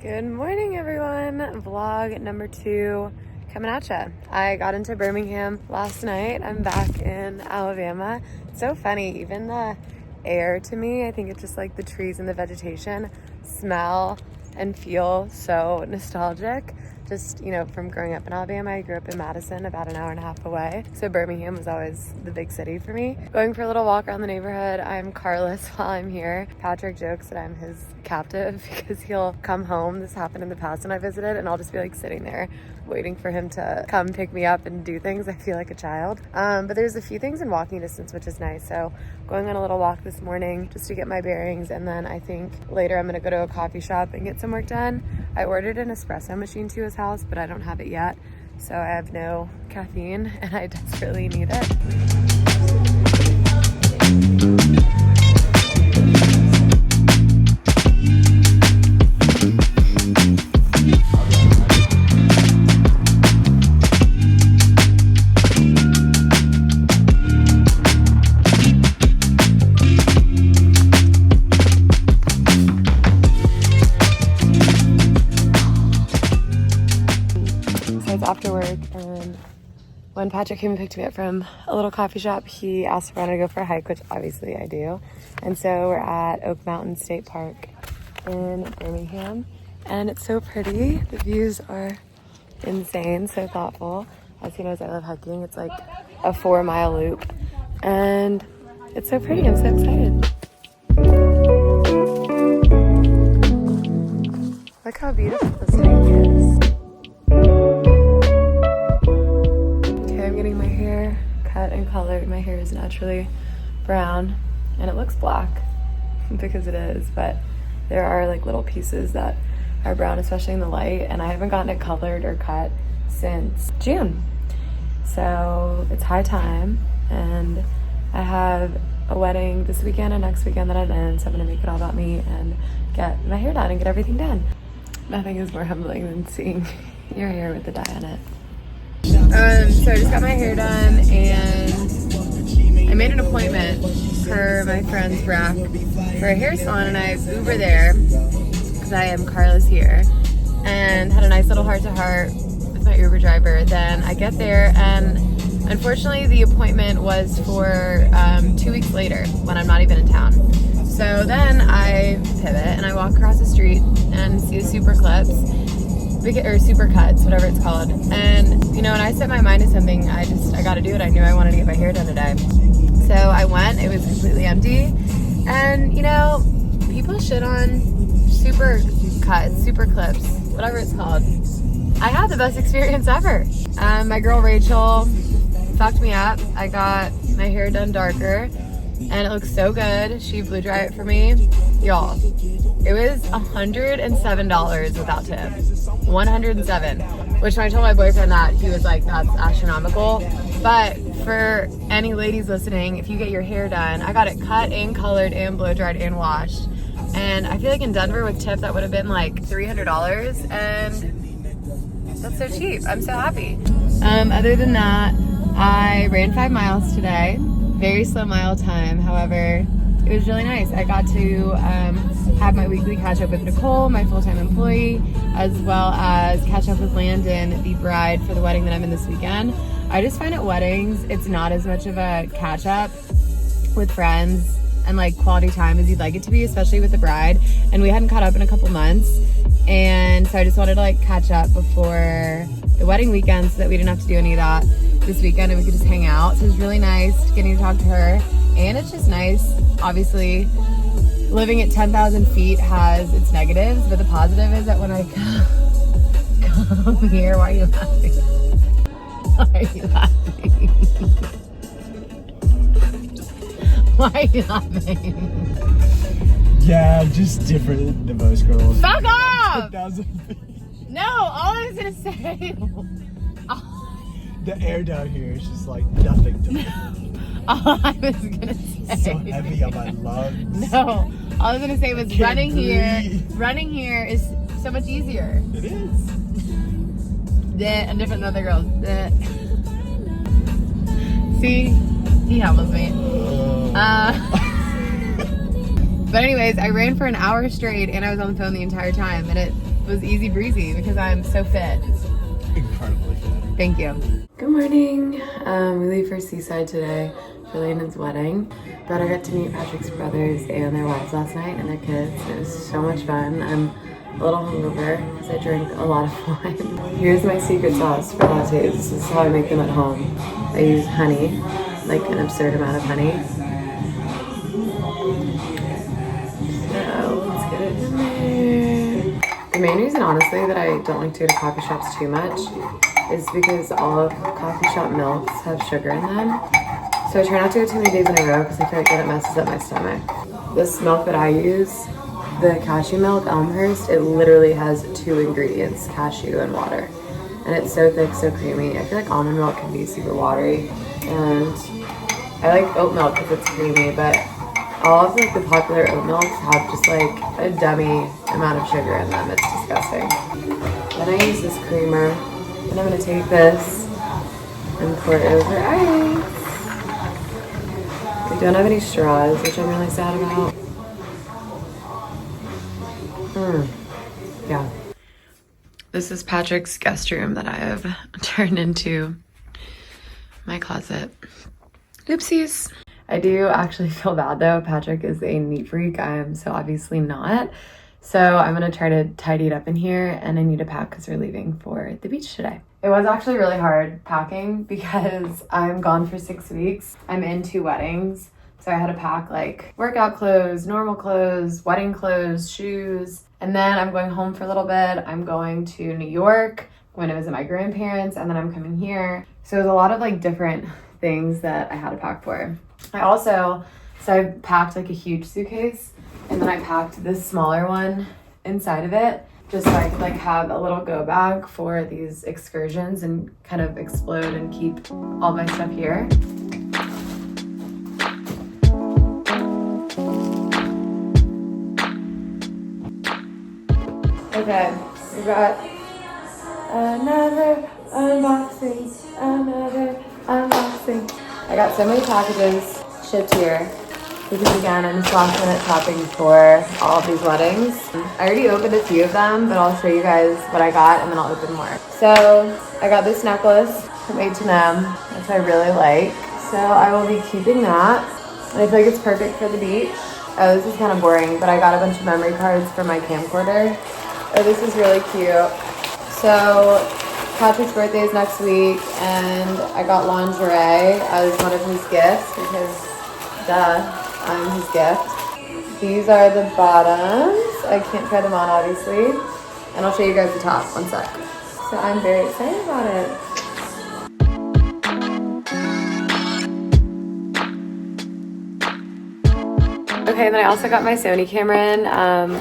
Good morning, everyone. Vlog number 2 coming at ya. I got into Birmingham last night. I'm back in Alabama. It's so funny, even the air to me, I think it's just like the trees and the vegetation smell and feel so nostalgic. Just, you know, from growing up in Alabama, I grew up in Madison, about an hour and a half away. So Birmingham was always the big city for me. Going for a little walk around the neighborhood. I'm carless while I'm here. Patrick jokes that I'm his captive because he'll come home. This happened in the past when I visited, and I'll just be like sitting there waiting for him to come pick me up and do things. I feel like a child. But there's a few things in walking distance, which is nice. So going on a little walk this morning just to get my bearings, and then I think later I'm gonna go to a coffee shop and get some work done. I ordered an espresso machine to his house, but I don't have it yet. So I have no caffeine and I desperately need it. After work, and when Patrick came and picked me up from a little coffee shop, he asked if I wanted to go for a hike, which obviously I do. And so we're at Oak Mountain State Park in Birmingham, and it's so pretty. The views are insane, so thoughtful. As he knows, I love hiking. It's like a 4-mile loop, and it's so pretty. I'm so excited. Look how beautiful this hike is. My hair cut and colored. My hair is naturally brown and it looks black because it is, but there are like little pieces that are brown, especially in the light, and I haven't gotten it colored or cut since June. So it's high time, and I have a wedding this weekend and next weekend that I'm in, so I'm gonna make it all about me and get my hair done and get everything done. Nothing is more humbling than seeing your hair with the dye on it. So I just got my hair done, and I made an appointment for my friend's Brack for a hair salon, and I Uber there because I am Carla's here, and had a nice little heart-to-heart with my Uber driver. Then I get there, and unfortunately the appointment was for 2 weeks later when I'm not even in town. So then I pivot and I walk across the street and see the Super Clips, or super cuts, whatever it's called. And you know, when I set my mind to something, I gotta do it. I knew I wanted to get my hair done today. So I went, it was completely empty. And you know, people shit on super cuts, super clips, whatever it's called. I had the best experience ever. My girl Rachel fucked me up. I got my hair done darker and it looks so good. She blow dry it for me. Y'all, it was $107 without tip. 107, which when I told my boyfriend that, he was like, that's astronomical. But for any ladies listening, if you get your hair done, I got it cut and colored and blow dried and washed, and I feel like in Denver with tip that would have been like $300, and that's so cheap. I'm so happy. Other than that, I ran 5 miles today. Very slow mile time, however it was really nice. I got to have my weekly catch up with Nicole, my full-time employee, as well as catch up with Landon, the bride for the wedding that I'm in this weekend. I just find at weddings, it's not as much of a catch up with friends and like quality time as you'd like it to be, especially with the bride. And we hadn't caught up in a couple months. And so I just wanted to like catch up before the wedding weekend so that we didn't have to do any of that this weekend and we could just hang out. So it was really nice getting to talk to her. And it's just nice, obviously, living at 10,000 feet has its negatives, but the positive is that when I come here, why are you laughing? Why are you laughing? Why are you laughing? Yeah, just different than most girls. Fuck off! 10,000 feet. No, all I was gonna say. The air down here is just like nothing to me. All I was gonna say. It's so heavy on my lungs. No, all I was gonna say was running breathe. Running here is so much easier. It is. I'm different than other girls. See, he helps me. But anyways, I ran for an hour straight and I was on the phone the entire time, and it was easy breezy because I'm so fit. Incredibly good. Thank you. Good morning. We leave for Seaside today for Landon's wedding, but I got to meet Patrick's brothers and their wives last night and their kids. It was so much fun. I'm a little hungover because I drank a lot of wine. Here's my secret sauce for lattes. This is how I make them at home. I use honey, like an absurd amount of honey. So let's get it in there. The main reason, honestly, that I don't like to go to coffee shops too much is because all of coffee shop milks have sugar in them. So I try not to go too many days in a row because I feel like then it messes up my stomach. This milk that I use, the cashew milk, Elmhurst, it literally has 2 ingredients, cashew and water. And it's so thick, so creamy. I feel like almond milk can be super watery. And I like oat milk because it's creamy, but all of like the popular oat milks have just like a dummy amount of sugar in them. It's disgusting. Then I use this creamer, and I'm gonna take this and pour it over ice. I don't have any straws, which I'm really sad about. Yeah. This is Patrick's guest room that I have turned into my closet. Oopsies. I do actually feel bad though. Patrick is a neat freak. I am so obviously not. So I'm gonna try to tidy it up in here, and I need to pack because we're leaving for the beach today. It was actually really hard packing because I'm gone for 6 weeks. I'm in 2 weddings. So I had to pack like workout clothes, normal clothes, wedding clothes, shoes. And then I'm going home for a little bit. I'm going to New York when I was at my grandparents', and then I'm coming here. So there's a lot of like different things that I had to pack for. I packed like a huge suitcase, and then I packed this smaller one inside of it just so I could like have a little go bag for these excursions and kind of explode and keep all my stuff here. Okay, we got another unboxing. I got so many packages shipped here because again, I'm just last minute shopping for all of these weddings. I already opened a few of them, but I'll show you guys what I got and then I'll open more. So I got this necklace from H&M, which I really like. So I will be keeping that. And I feel like it's perfect for the beach. Oh, this is kind of boring, but I got a bunch of memory cards for my camcorder. Oh, this is really cute. So Patrick's birthday is next week, and I got lingerie as one of his gifts because, duh, I'm his gift. These are the bottoms. I can't try them on, obviously. And I'll show you guys the top. One sec. So I'm very excited about it. Okay, then I also got my Sony camera in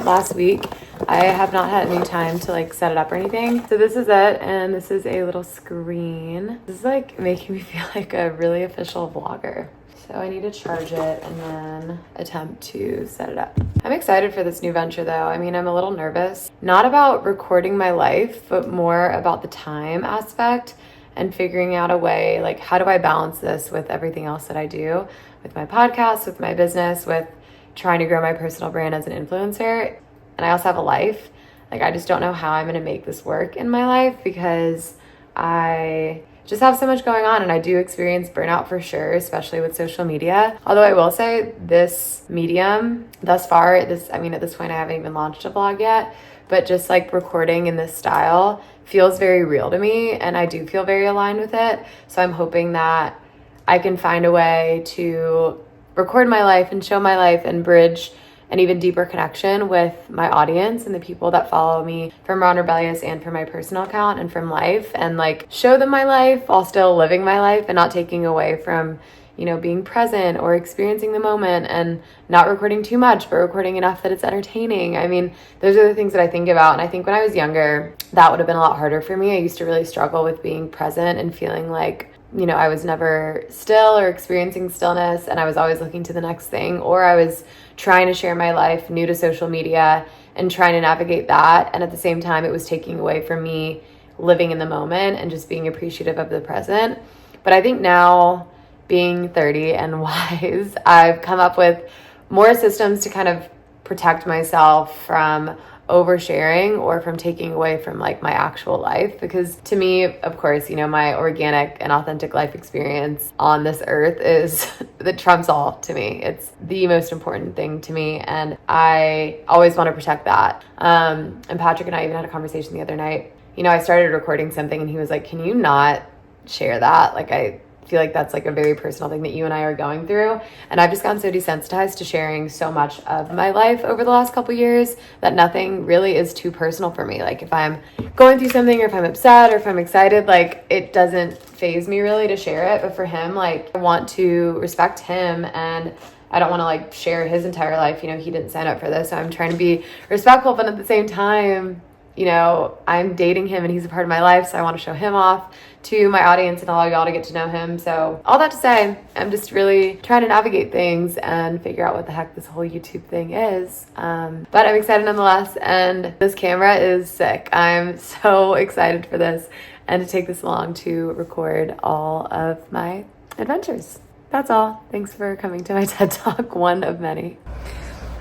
last week. I have not had any time to like set it up or anything. So this is it, and this is a little screen. This is like making me feel like a really official vlogger. So I need to charge it and then attempt to set it up. I'm excited for this new venture though. I mean, I'm a little nervous. Not about recording my life, but more about the time aspect and figuring out a way, like how do I balance this with everything else that I do? With my podcast, with my business, with trying to grow my personal brand as an influencer. And I also have a life. Like, I just don't know how I'm going to make this work in my life because I just have so much going on, and I do experience burnout for sure, especially with social media. Although I will say this medium thus far, at this point I haven't even launched a vlog yet, but just like recording in this style feels very real to me, and I do feel very aligned with it. So I'm hoping that I can find a way to record my life and show my life and bridge an even deeper connection with my audience and the people that follow me from Ron Rebellious and from my personal account and from life, and like show them my life while still living my life and not taking away from, you know, being present or experiencing the moment, and not recording too much, but recording enough that it's entertaining. I mean, those are the things that I think about. And I think when I was younger, that would have been a lot harder for me. I used to really struggle with being present and feeling like, you know, I was never still or experiencing stillness, and I was always looking to the next thing, or I was trying to share my life new to social media and trying to navigate that. And at the same time, it was taking away from me living in the moment and just being appreciative of the present. But I think now, being 30 and wise, I've come up with more systems to kind of protect myself from oversharing or from taking away from like my actual life. Because to me, of course, you know, my organic and authentic life experience on this earth is that trumps all to me. It's the most important thing to me, and I always want to protect that. And Patrick and I even had a conversation the other night. You know, I started recording something and he was like, can you not share that? Like, I feel like that's like a very personal thing that you and I are going through. And I've just gotten so desensitized to sharing so much of my life over the last couple years that nothing really is too personal for me. Like if I'm going through something or if I'm upset or if I'm excited, like it doesn't faze me really to share it. But for him, like I want to respect him and I don't want to like share his entire life. You know, he didn't sign up for this. So I'm trying to be respectful, but at the same time, you know, I'm dating him and he's a part of my life. So I want to show him off to my audience and allow y'all to get to know him. So all that to say, I'm just really trying to navigate things and figure out what the heck this whole YouTube thing is. But I'm excited nonetheless. And this camera is sick. I'm so excited for this and to take this long to record all of my adventures. That's all. Thanks for coming to my TED Talk, one of many.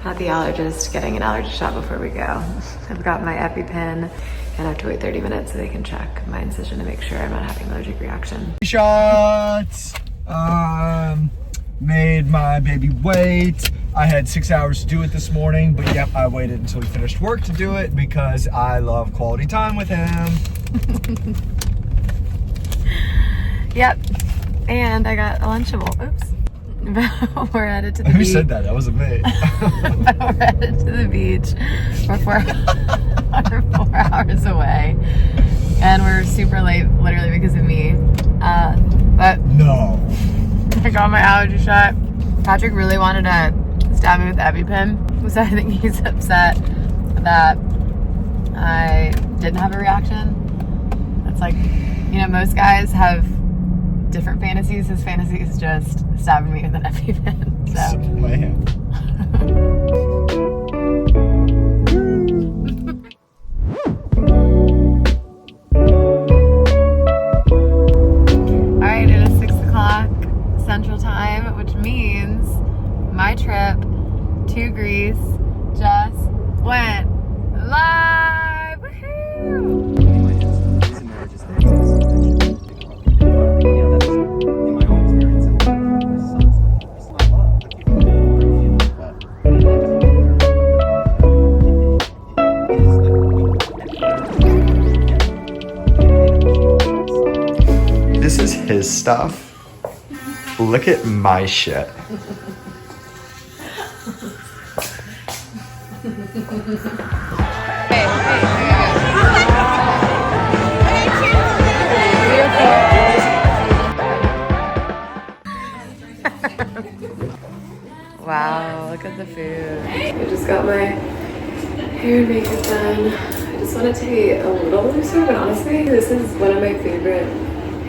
At the allergist, getting an allergy shot before we go. I've got my EpiPen and I have to wait 30 minutes so they can check my incision to make sure I'm not having an allergic reaction. Shots. Made my baby wait. I had 6 hours to do it this morning, but yep, I waited until he finished work to do it because I love quality time with him. Yep, and I got a Lunchable. Oops. We're headed to the beach. Who said that? That wasn't me. We're headed to the beach. We're 4 hours away. And we're super late, literally because of me. But no. I got my allergy shot. Patrick really wanted to stab me with the EpiPen. So I think he's upset that I didn't have a reaction. It's like, you know, most guys have different fantasies. His fantasy is just stabbing me with an EpiPen. So. My hand. Alright, it is 6 o'clock Central Time, which means my trip to Greece just went live. Woohoo! This is his stuff. Look at my shit. Wow, look at the food. I just got my hair and makeup done. I just wanted to be a little looser, but honestly, this is one of my favorite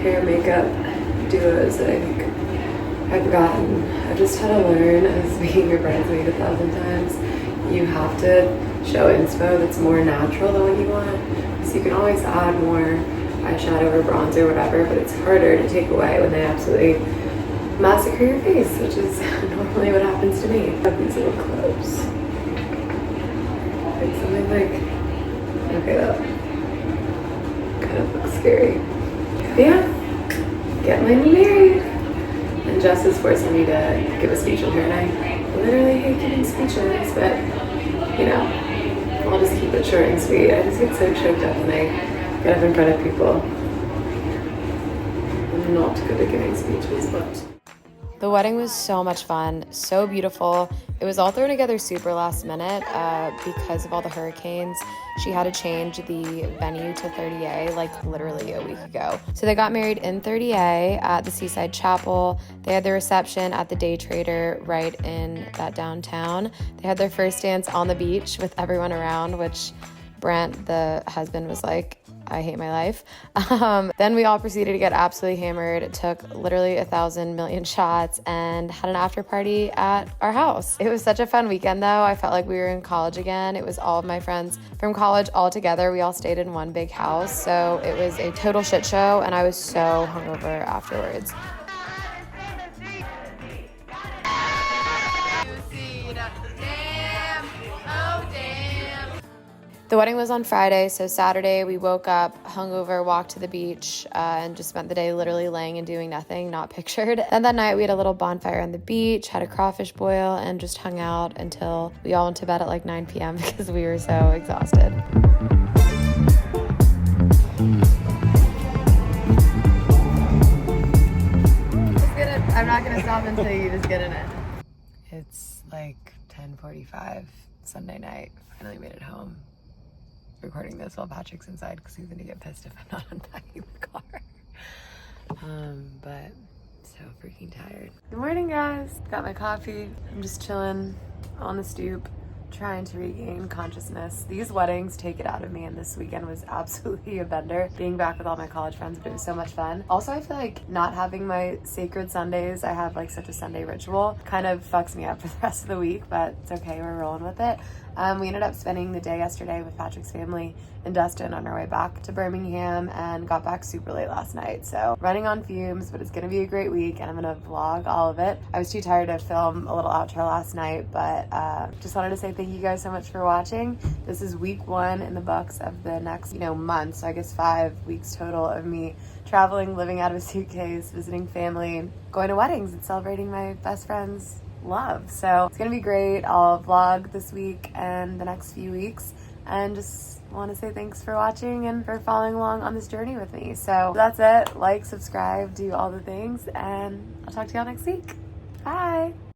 hair and makeup duos that I think I've gotten. I've just had to learn, as being a bridesmaid 1,000 times, you have to show inspo that's more natural than what you want. So you can always add more eyeshadow or bronzer or whatever, but it's harder to take away when they absolutely massacre your face, which is normally what happens to me. I have these little clips. It's something like, okay, that kind of looks scary. But yeah, getting married. And Jess is forcing me to give a speech with her, and I literally hate giving speeches, but you know, I'll just keep it short and sweet. I just get so choked up when I get up in front of people. I'm not good at giving speeches, but... The wedding was so much fun, so beautiful. It was all thrown together super last minute because of all the hurricanes. She had to change the venue to 30A like literally a week ago. So they got married in 30A at the Seaside Chapel. They had their reception at the Day Trader right in that downtown. They had their first dance on the beach with everyone around, which Brent, the husband, was like, I hate my life. Then we all proceeded to get absolutely hammered, took literally 1,000 million shots, and had an after party at our house. It was such a fun weekend though. I felt like we were in college again. It was all of my friends from college all together. We all stayed in one big house. So it was a total shit show, and I was so hungover afterwards. The wedding was on Friday, so Saturday we woke up, hungover, walked to the beach, and just spent the day literally laying and doing nothing, not pictured. Then that night we had a little bonfire on the beach, had a crawfish boil, and just hung out until we all went to bed at like 9 p.m. because we were so exhausted. I'm not gonna stop until you just get in it. It's like 10:45 Sunday night. Finally made it home. Recording this while Patrick's inside because he's gonna get pissed if I'm not unpacking the car. But so freaking tired. Good morning, guys. Got my coffee. I'm just chilling on the stoop, trying to regain consciousness. These weddings take it out of me, and this weekend was absolutely a bender. Being back with all my college friends, but it was so much fun. Also, I feel like not having my sacred Sundays, I have like such a Sunday ritual, kind of fucks me up for the rest of the week, but it's okay, we're rolling with it. We ended up spending the day yesterday with Patrick's family in Destin on our way back to Birmingham and got back super late last night. So running on fumes, but it's gonna be a great week and I'm gonna vlog all of it. I was too tired to film a little outro last night, but just wanted to say thank you guys so much for watching. This is week 1 in the books of the next, month. So I guess 5 weeks total of me traveling, living out of a suitcase, visiting family, going to weddings and celebrating my best friend's love. So it's gonna be great. I'll vlog this week and the next few weeks, and just want to say thanks for watching and for following along on this journey with me. So that's it. Like, subscribe, do all the things, and I'll talk to y'all next week. Bye.